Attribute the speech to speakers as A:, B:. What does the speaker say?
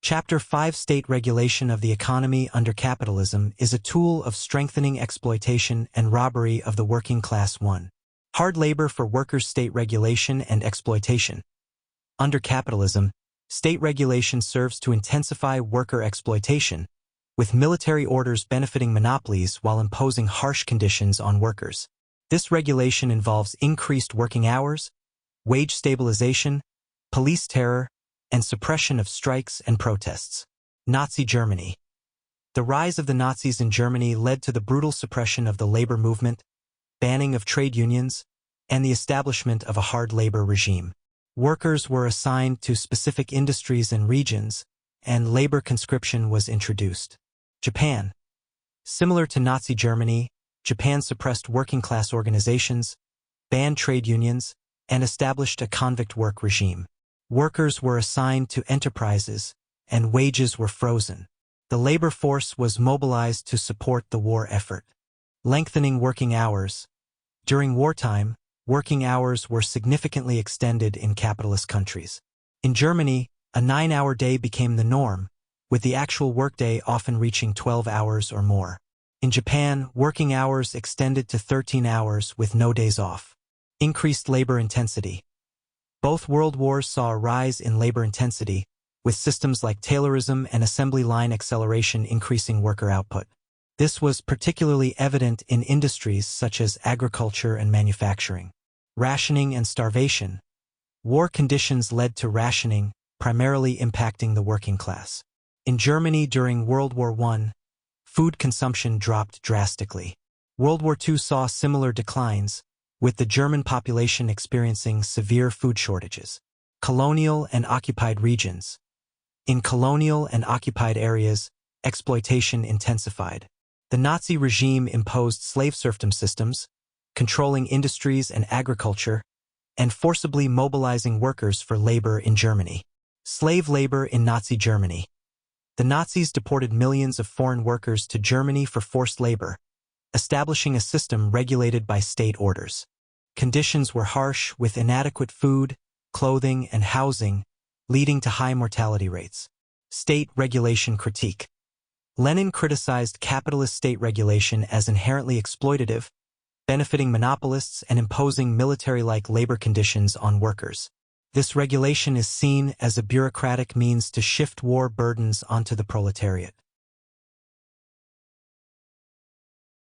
A: Chapter 5 State Regulation of the Economy under Capitalism is a tool of strengthening exploitation and robbery of the working class. 1. Hard labor for workers. State regulation and exploitation. Under capitalism, state regulation serves to intensify worker exploitation, with military orders benefiting monopolies while imposing harsh conditions on workers. This regulation involves increased working hours, wage stabilization, police terror, and suppression of strikes and protests. Nazi Germany. The rise of the Nazis in Germany led to the brutal suppression of the labor movement, banning of trade unions, and the establishment of a hard labor regime. Workers were assigned to specific industries and regions, and labor conscription was introduced. Japan. Similar to Nazi Germany, Japan suppressed working-class organizations, banned trade unions, and established a convict work regime. Workers were assigned to enterprises, and wages were frozen. The labor force was mobilized to support the war effort. Lengthening working hours. During wartime, working hours were significantly extended in capitalist countries. In Germany, a 9-hour day became the norm, with the actual workday often reaching 12 hours or more. In Japan, working hours extended to 13 hours with no days off. Increased labor intensity. Both world wars saw a rise in labor intensity, with systems like Taylorism and assembly line acceleration increasing worker output. This was particularly evident in industries such as agriculture and manufacturing. Rationing and starvation. War conditions led to rationing, primarily impacting the working class. In Germany during World War I, food consumption dropped drastically. World War II saw similar declines, with the German population experiencing severe food shortages. Colonial and occupied regions. In colonial and occupied areas, exploitation intensified. The Nazi regime imposed slave serfdom systems, controlling industries and agriculture, and forcibly mobilizing workers for labor in Germany. Slave labor in Nazi Germany. The Nazis deported millions of foreign workers to Germany for forced labor, establishing a system regulated by state orders. Conditions were harsh, with inadequate food, clothing, and housing, leading to high mortality rates. State regulation critique. Lenin criticized capitalist state regulation as inherently exploitative, benefiting monopolists and imposing military-like labor conditions on workers. This regulation is seen as a bureaucratic means to shift war burdens onto the proletariat.